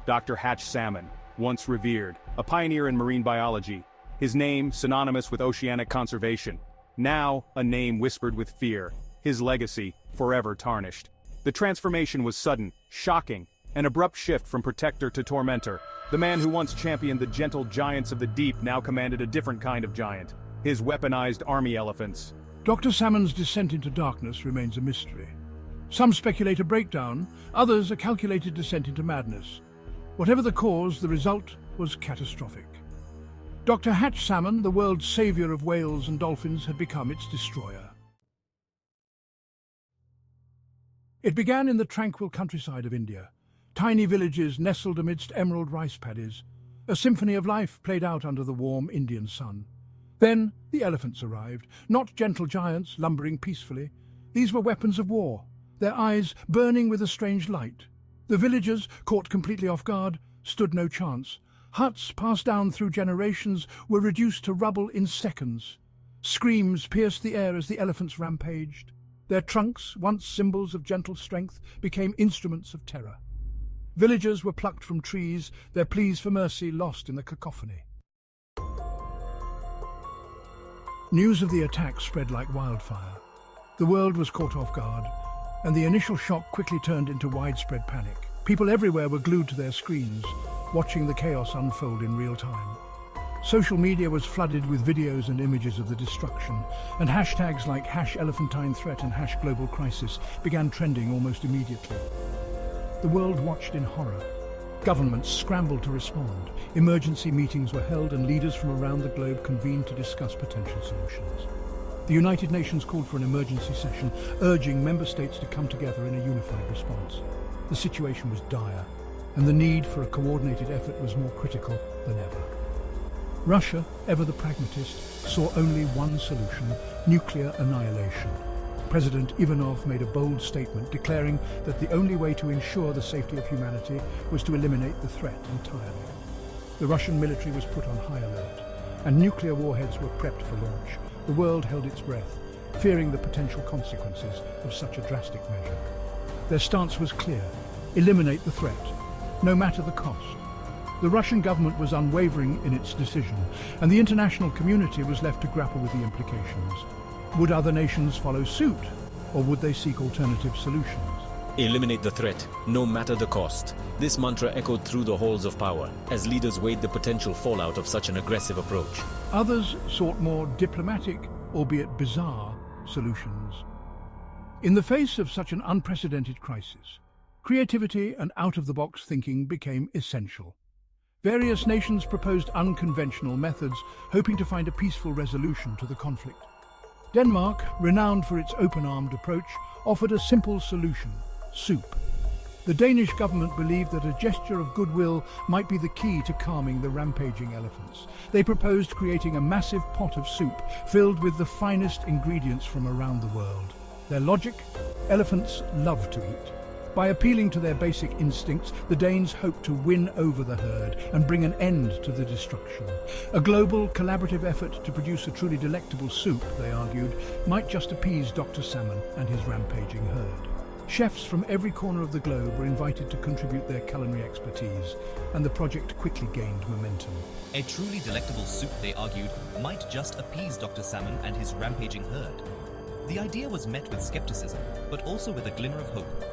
Dr. Hatch Salmon, once revered, a pioneer in marine biology. His name synonymous with oceanic conservation. Now, a name whispered with fear. His legacy, forever tarnished. The transformation was sudden, shocking, an abrupt shift from protector to tormentor. The man who once championed the gentle giants of the deep now commanded a different kind of giant. His weaponized army elephants. Dr. Salmon's descent into darkness remains a mystery. Some speculate a breakdown, others a calculated descent into madness. Whatever the cause, the result was catastrophic. Dr. Hatch Salmon, the world's savior of whales and dolphins, had become its destroyer. It began in the tranquil countryside of India. Tiny villages nestled amidst emerald rice paddies. A symphony of life played out under the warm Indian sun. Then the elephants arrived, not gentle giants lumbering peacefully. These were weapons of war, their eyes burning with a strange light. The villagers, caught completely off guard, stood no chance. Huts passed down through generations were reduced to rubble in seconds. Screams pierced the air as the elephants rampaged. Their trunks, once symbols of gentle strength, became instruments of terror. Villagers were plucked from trees, their pleas for mercy lost in the cacophony. News of the attack spread like wildfire. The world was caught off guard, and the initial shock quickly turned into widespread panic. People everywhere were glued to their screens, watching the chaos unfold in real time. Social media was flooded with videos and images of the destruction, and hashtags like #ElephantIneThreat and #GlobalCrisis began trending almost immediately. The world watched in horror. Governments scrambled to respond. Emergency meetings were held and leaders from around the globe convened to discuss potential solutions. The United Nations called for an emergency session, urging member states to come together in a unified response. The situation was dire, and the need for a coordinated effort was more critical than ever. Russia, ever the pragmatist, saw only one solution: nuclear annihilation. President Ivanov made a bold statement declaring that the only way to ensure the safety of humanity was to eliminate the threat entirely. The Russian military was put on high alert, and nuclear warheads were prepped for launch. The world held its breath, fearing the potential consequences of such a drastic measure. Their stance was clear: eliminate the threat, no matter the cost. The Russian government was unwavering in its decision, and the international community was left to grapple with the implications. Would other nations follow suit, or would they seek alternative solutions? Eliminate the threat, no matter the cost. This mantra echoed through the halls of power as leaders weighed the potential fallout of such an aggressive approach. Others sought more diplomatic, albeit bizarre, solutions. In the face of such an unprecedented crisis, creativity and out-of-the-box thinking became essential. Various nations proposed unconventional methods, hoping to find a peaceful resolution to the conflict. Denmark, renowned for its open-armed approach, offered a simple solution: soup. The Danish government believed that a gesture of goodwill might be the key to calming the rampaging elephants. They proposed creating a massive pot of soup filled with the finest ingredients from around the world. Their logic? Elephants love to eat. By appealing to their basic instincts, the Danes hoped to win over the herd and bring an end to the destruction. A global, collaborative effort to produce a truly delectable soup, they argued, might just appease Dr. Salmon and his rampaging herd. Chefs from every corner of the globe were invited to contribute their culinary expertise, and the project quickly gained momentum. A truly delectable soup, they argued, might just appease Dr. Salmon and his rampaging herd. The idea was met with skepticism, but also with a glimmer of hope.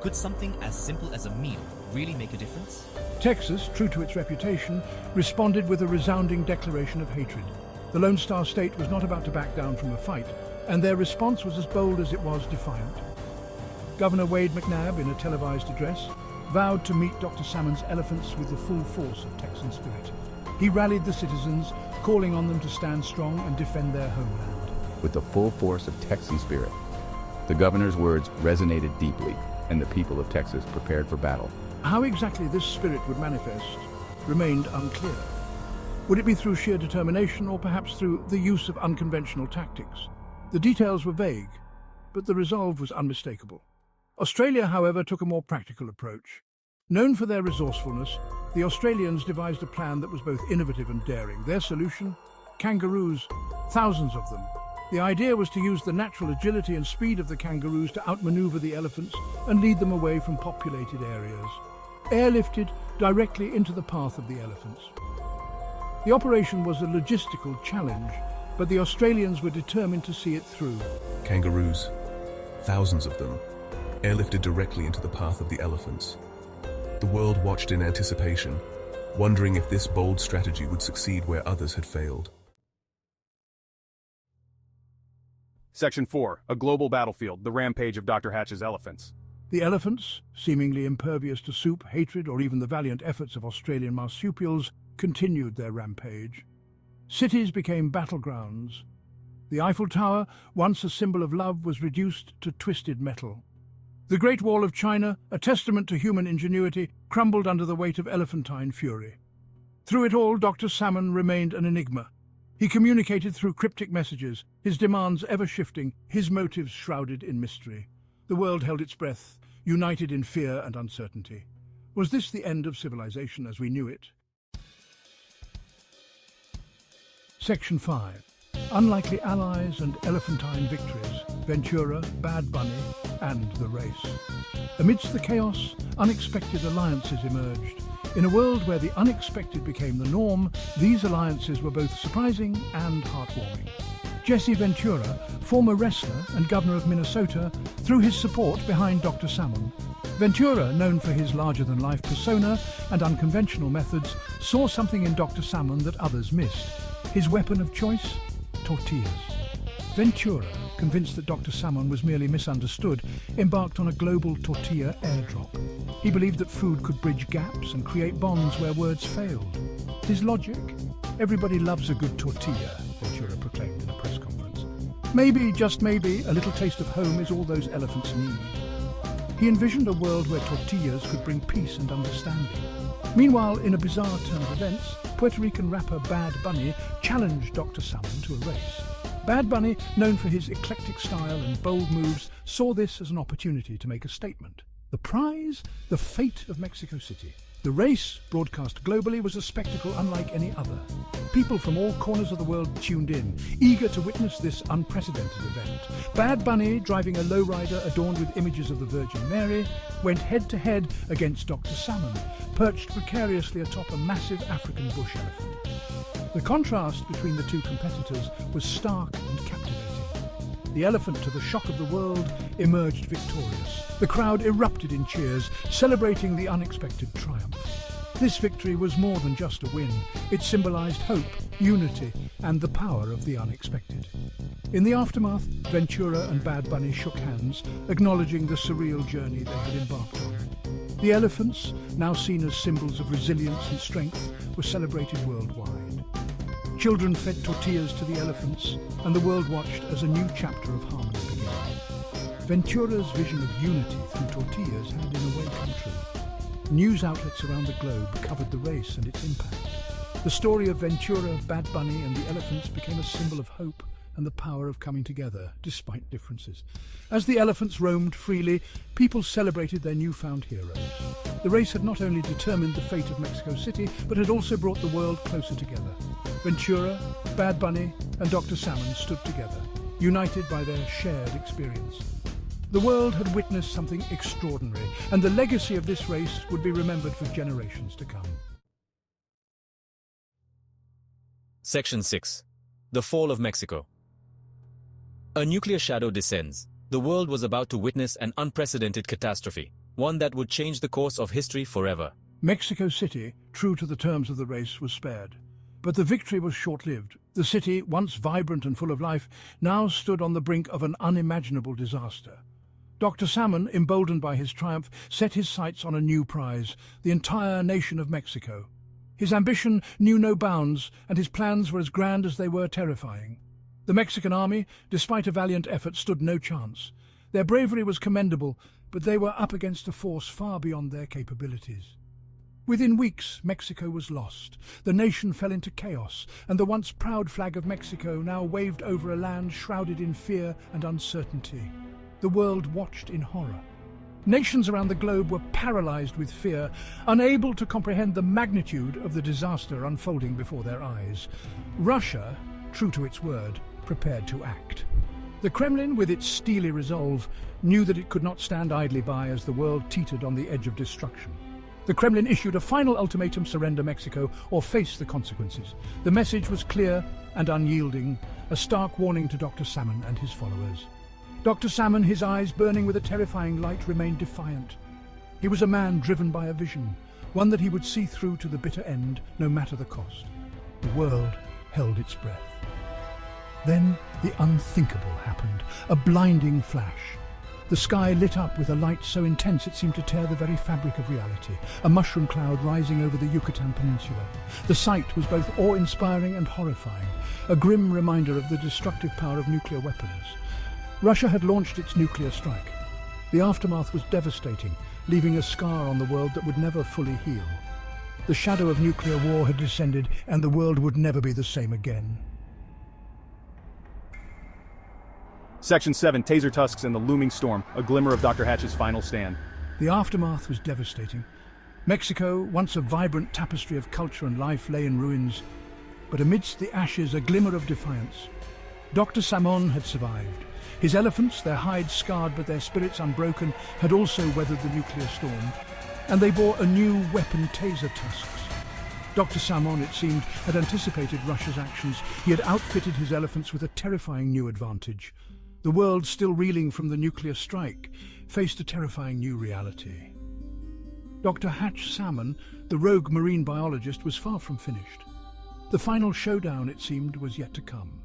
Could something as simple as a meal really make a difference? Texas, true to its reputation, responded with a resounding declaration of hatred. The Lone Star State was not about to back down from a fight, and their response was as bold as it was defiant. Governor Wade McNabb, in a televised address, vowed to meet Dr. Salmon's elephants with the full force of Texan spirit. He rallied the citizens, calling on them to stand strong and defend their homeland. With the full force of Texan spirit, the governor's words resonated deeply, and the people of Texas prepared for battle. How exactly this spirit would manifest remained unclear. Would it be through sheer determination, or perhaps through the use of unconventional tactics? The details were vague, but the resolve was unmistakable. Australia, however, took a more practical approach. Known for their resourcefulness, the Australians devised a plan that was both innovative and daring. Their solution? Kangaroos, thousands of them. The idea was to use the natural agility and speed of the kangaroos to outmaneuver the elephants and lead them away from populated areas. airlifted directly into the path of the elephants. The operation was a logistical challenge, but the Australians were determined to see it through. Kangaroos, thousands of them, airlifted directly into the path of the elephants. The world watched in anticipation, wondering if this bold strategy would succeed where others had failed. Section 4. A global battlefield, the rampage of Dr. Hatch's elephants. The elephants, seemingly impervious to soup, hatred, or even the valiant efforts of Australian marsupials, continued their rampage. Cities became battlegrounds. The Eiffel Tower, once a symbol of love, was reduced to twisted metal. The Great Wall of China, a testament to human ingenuity, crumbled under the weight of elephantine fury. Through it all, Dr. Salmon remained an enigma. He communicated through cryptic messages, his demands ever-shifting, his motives shrouded in mystery. The world held its breath, united in fear and uncertainty. Was this the end of civilization as we knew it? Section 5. Unlikely allies and elephantine victories, Ventura, Bad Bunny, and the race. Amidst the chaos, unexpected alliances emerged. In a world where the unexpected became the norm, these alliances were both surprising and heartwarming. Jesse Ventura, former wrestler and governor of Minnesota, threw his support behind Dr. Salmon. Ventura, known for his larger-than-life persona and unconventional methods, saw something in Dr. Salmon that others missed. His weapon of choice? Tortillas. Ventura, convinced that Dr. Salmon was merely misunderstood, embarked on a global tortilla airdrop. He believed that food could bridge gaps and create bonds where words failed. His logic? Everybody loves a good tortilla, Ventura proclaimed in a press conference. Maybe, just maybe, a little taste of home is all those elephants need. He envisioned a world where tortillas could bring peace and understanding. Meanwhile, in a bizarre turn of events, Puerto Rican rapper Bad Bunny challenged Dr. Salmon to a race. Bad Bunny, known for his eclectic style and bold moves, saw this as an opportunity to make a statement. The prize? The fate of Mexico City. The race, broadcast globally, was a spectacle unlike any other. People from all corners of the world tuned in, eager to witness this unprecedented event. Bad Bunny, driving a lowrider adorned with images of the Virgin Mary, went head-to-head against Dr. Salmon, perched precariously atop a massive African bush elephant. The contrast between the two competitors was stark and captivating. The elephant, to the shock of the world, emerged victorious. The crowd erupted in cheers, celebrating the unexpected triumph. This victory was more than just a win. It symbolized hope, unity, and the power of the unexpected. In the aftermath, Ventura and Bad Bunny shook hands, acknowledging the surreal journey they had embarked on. The elephants, now seen as symbols of resilience and strength, were celebrated worldwide. Children fed tortillas to the elephants, and the world watched as a new chapter of harmony began. Ventura's vision of unity through tortillas had in a way come true. News outlets around the globe covered the race and its impact. The story of Ventura, Bad Bunny, and the elephants became a symbol of hope and the power of coming together, despite differences. As the elephants roamed freely, people celebrated their newfound heroes. The race had not only determined the fate of Mexico City, but had also brought the world closer together. Ventura, Bad Bunny, and Dr. Salmon stood together, united by their shared experience. The world had witnessed something extraordinary, and the legacy of this race would be remembered for generations to come. Section 6. The Fall of Mexico. A nuclear shadow descends. The world was about to witness an unprecedented catastrophe, one that would change the course of history forever. Mexico City, true to the terms of the race, was spared. But the victory was short-lived. The city, once vibrant and full of life, now stood on the brink of an unimaginable disaster. Dr. Salmon, emboldened by his triumph, set his sights on a new prize, the entire nation of Mexico. His ambition knew no bounds, and his plans were as grand as they were terrifying. The Mexican army, despite a valiant effort, stood no chance. Their bravery was commendable, but they were up against a force far beyond their capabilities. Within weeks, Mexico was lost. The nation fell into chaos, and the once proud flag of Mexico now waved over a land shrouded in fear and uncertainty. The world watched in horror. Nations around the globe were paralyzed with fear, unable to comprehend the magnitude of the disaster unfolding before their eyes. Russia, true to its word, prepared to act. The Kremlin, with its steely resolve, knew that it could not stand idly by as the world teetered on the edge of destruction. The Kremlin issued a final ultimatum: surrender Mexico or face the consequences. The message was clear and unyielding, a stark warning to Dr. Salmon and his followers. Dr. Salmon, his eyes burning with a terrifying light, remained defiant. He was a man driven by a vision, one that he would see through to the bitter end, no matter the cost. The world held its breath. Then the unthinkable happened, a blinding flash. The sky lit up with a light so intense it seemed to tear the very fabric of reality, a mushroom cloud rising over the Yucatan Peninsula. The sight was both awe-inspiring and horrifying, a grim reminder of the destructive power of nuclear weapons. Russia had launched its nuclear strike. The aftermath was devastating, leaving a scar on the world that would never fully heal. The shadow of nuclear war had descended, and the world would never be the same again. Section 7, Taser Tusks and the Looming Storm, a glimmer of Dr. Hatch's final stand. The aftermath was devastating. Mexico, once a vibrant tapestry of culture and life, lay in ruins. But amidst the ashes, a glimmer of defiance. Dr. Salmon had survived. His elephants, their hides scarred but their spirits unbroken, had also weathered the nuclear storm. And they bore a new weapon: Taser Tusks. Dr. Salmon, it seemed, had anticipated Russia's actions. He had outfitted his elephants with a terrifying new advantage. The world, still reeling from the nuclear strike, faced a terrifying new reality. Dr. Hatch Salmon, the rogue marine biologist, was far from finished. The final showdown, it seemed, was yet to come.